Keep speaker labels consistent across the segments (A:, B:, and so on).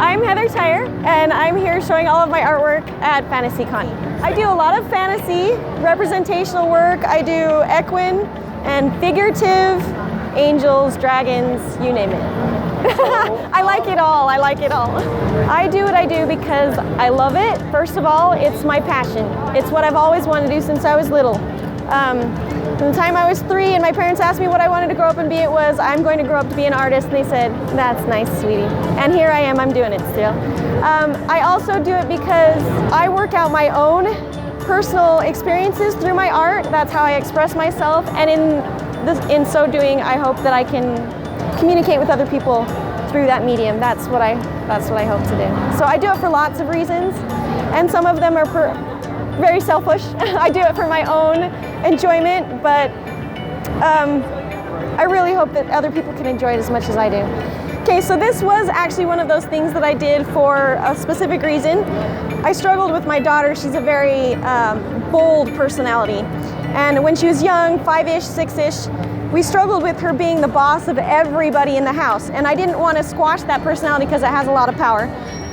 A: I'm Heather Theurer, and I'm here showing all of my artwork at FantasyCon. I do a lot of fantasy, representational work. I do equine and figurative, angels, dragons, you name it. I like it all, I like it all. I do what I do because I love it. First of all, it's my passion. It's what I've always wanted to do since I was little. From the time I was 3 and my parents asked me what I wanted to grow up and be, it was, I'm going to grow up to be an artist, and they said, that's nice, sweetie. And here I am, I'm doing it still. I also do it because I work out my own personal experiences through my art. That's how I express myself, and in so doing, I hope that I can communicate with other people through that medium. That's what I hope to do. So I do it for lots of reasons, and some of them are very selfish. I do it for my own enjoyment, but I really hope that other people can enjoy it as much as I do. Okay, so this was actually one of those things that I did for a specific reason. I struggled with my daughter. She's a very bold personality. And when she was young, 5-ish, 6-ish, we struggled with her being the boss of everybody in the house. And I didn't want to squash that personality because it has a lot of power.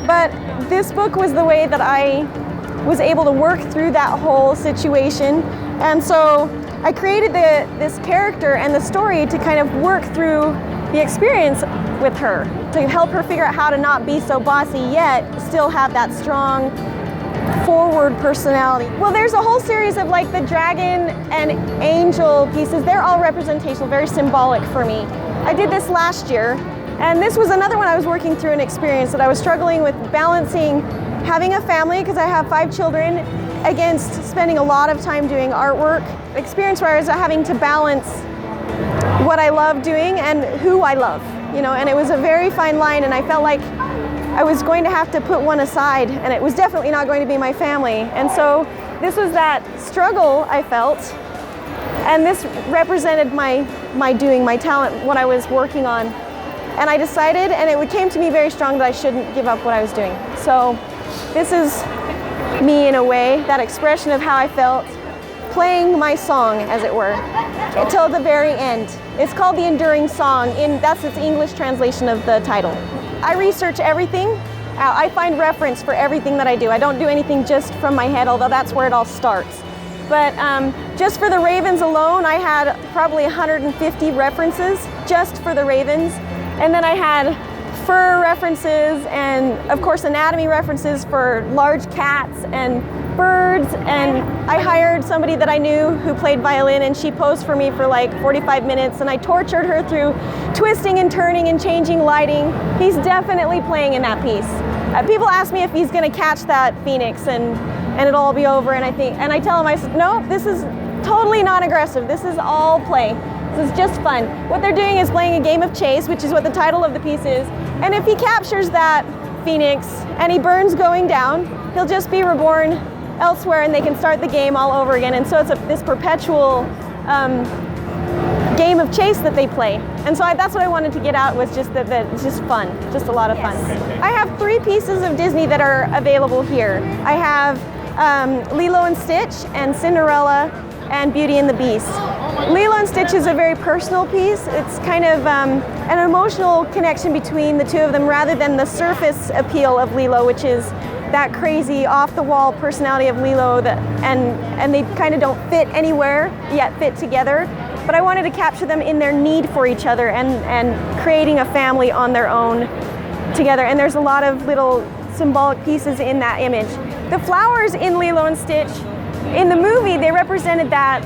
A: But this book was the way that I was able to work through that whole situation. And so I created this character and the story to kind of work through the experience with her, to help her figure out how to not be so bossy yet still have that strong forward personality. Well, there's a whole series of like the dragon and angel pieces. They're all representational, very symbolic for me. I did this last year, and this was another one I was working through an experience that I was struggling with balancing having a family, because I have 5 children, against spending a lot of time doing artwork. Experience where I was having to balance what I love doing and who I love, you know, and it was a very fine line, and I felt like I was going to have to put one aside, and it was definitely not going to be my family. And so this was that struggle I felt, and this represented my doing, my talent, what I was working on. And I decided, and it came to me very strong, that I shouldn't give up what I was doing. So this is me in a way, that expression of how I felt, playing my song, as it were, until the very end. It's called The Enduring Song, that's its English translation of the title. I research everything. I find reference for everything that I do. I don't do anything just from my head, although that's where it all starts. But just for the ravens alone, I had probably 150 references just for the ravens. And then I had fur references and, of course, anatomy references for large cats and birds. And I hired somebody that I knew who played violin, and she posed for me for like 45 minutes, and I tortured her through twisting and turning and changing lighting. He's definitely playing in that piece. People ask me if he's going to catch that phoenix and it'll all be over, and I tell him, I said, no, this is totally non-aggressive. This is all play. This is just fun. What they're doing is playing a game of chase, which is what the title of the piece is. And if he captures that phoenix and he burns going down, he'll just be reborn elsewhere, and they can start the game all over again. And so it's this perpetual game of chase that they play. And so that's what I wanted to get out, was just that it's just fun, just a lot of fun. I have 3 pieces of Disney that are available here. I have Lilo and Stitch and Cinderella and Beauty and the Beast. Lilo and Stitch is a very personal piece. It's kind of an emotional connection between the two of them, rather than the surface appeal of Lilo, which is that crazy off-the-wall personality of Lilo, and they kind of don't fit anywhere, yet fit together. But I wanted to capture them in their need for each other and creating a family on their own together. And there's a lot of little symbolic pieces in that image. The flowers in Lilo and Stitch, in the movie, they represented that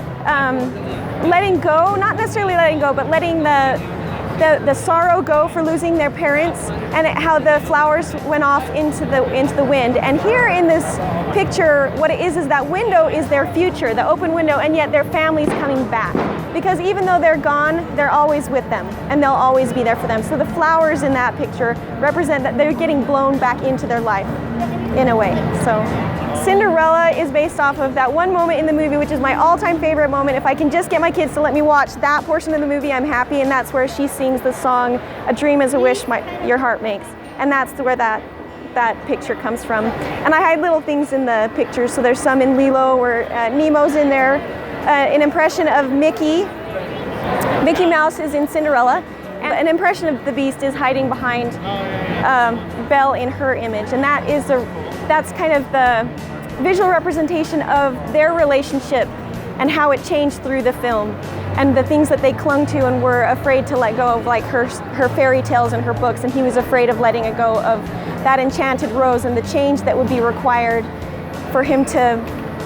A: letting go, not necessarily letting go, but letting the sorrow go for losing their parents, and how the flowers went off into the wind. And here in this picture, what it is that window is their future, the open window, and yet their family's coming back. Because even though they're gone, they're always with them, and they'll always be there for them. So the flowers in that picture represent that they're getting blown back into their life, in a way. So Cinderella is based off of that one moment in the movie, which is my all-time favorite moment. If I can just get my kids to let me watch that portion of the movie, I'm happy, and that's where she sings the song, "A dream is a wish your heart makes." And that's where that picture comes from. And I hide little things in the pictures, so there's some in Lilo where Nemo's in there, an impression of Mickey. Mickey Mouse is in Cinderella, And an impression of the beast is hiding behind Belle in her image, and that's kind of the visual representation of their relationship and how it changed through the film, and the things that they clung to and were afraid to let go of, like her fairy tales and her books, and he was afraid of letting it go of that enchanted rose and the change that would be required for him to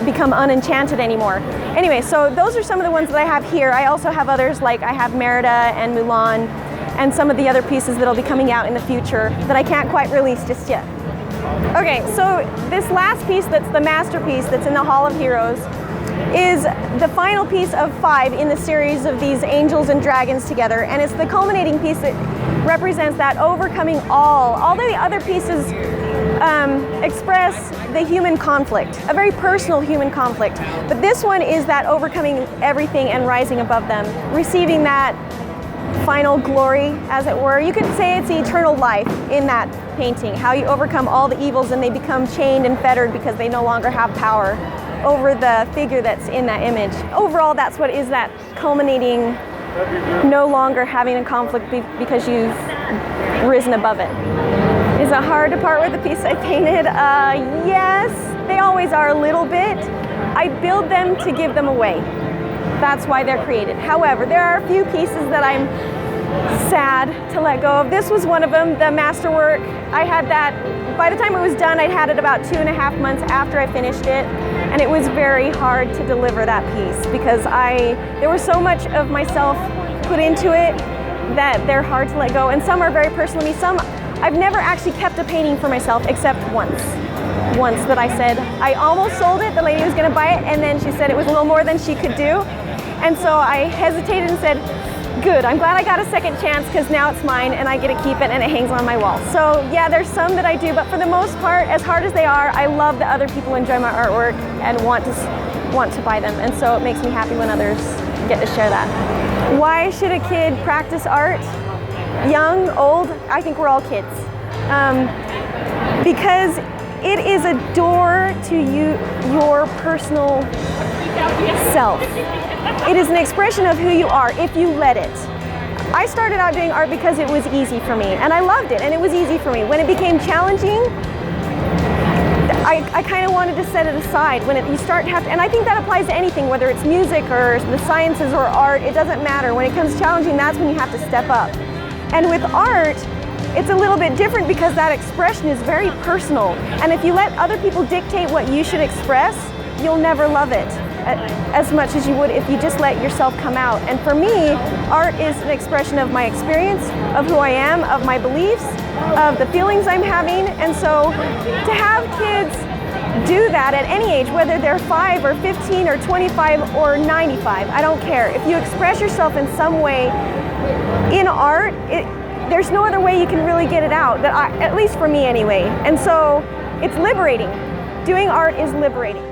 A: become unenchanted anymore. Anyway, so those are some of the ones that I have here. I also have others, like I have Merida and Mulan and some of the other pieces that'll be coming out in the future that I can't quite release just yet. Okay, so this last piece that's the masterpiece that's in the Hall of Heroes is the final piece of 5 in the series of these angels and dragons together, and it's the culminating piece that represents that overcoming all the other pieces express the human conflict, a very personal human conflict, but this one is that overcoming everything and rising above them, receiving that final glory, as it were. You could say it's the eternal life in that painting, how you overcome all the evils and they become chained and fettered because they no longer have power over the figure that's in that image. Overall, that's what is that culminating, no longer having a conflict because you've risen above it. Is it hard to part with the piece I painted? Yes, they always are a little bit. I build them to give them away. That's why they're created. However, there are a few pieces that I'm sad to let go of. This was one of them, the masterwork. I had that, by the time it was done, I'd had it about 2.5 months after I finished it, and it was very hard to deliver that piece because there was so much of myself put into it that they're hard to let go, and some are very personal to me. Some I've never actually kept a painting for myself except once that I said, I almost sold it, the lady was gonna buy it, and then she said it was a little more than she could do. And so I hesitated and said, good, I'm glad I got a second chance because now it's mine and I get to keep it and it hangs on my wall. So yeah, there's some that I do, but for the most part, as hard as they are, I love that other people enjoy my artwork and want to buy them. And so it makes me happy when others get to share that. Why should a kid practice art? Young, old, I think we're all kids. Because it is a door to your personal self. It is an expression of who you are if you let it. I started out doing art because it was easy for me, and I loved it, and it was easy for me. When it became challenging, I kind of wanted to set it aside. You start to have to, and I think that applies to anything, whether it's music or the sciences or art, it doesn't matter. When it comes challenging, that's when you have to step up. And with art, it's a little bit different because that expression is very personal. And if you let other people dictate what you should express, you'll never love it as much as you would if you just let yourself come out. And for me, art is an expression of my experience, of who I am, of my beliefs, of the feelings I'm having. And so to have kids do that at any age, whether they're 5 or 15 or 25 or 95, I don't care. If you express yourself in some way in art, there's no other way you can really get it out, at least for me anyway. And so it's liberating. Doing art is liberating.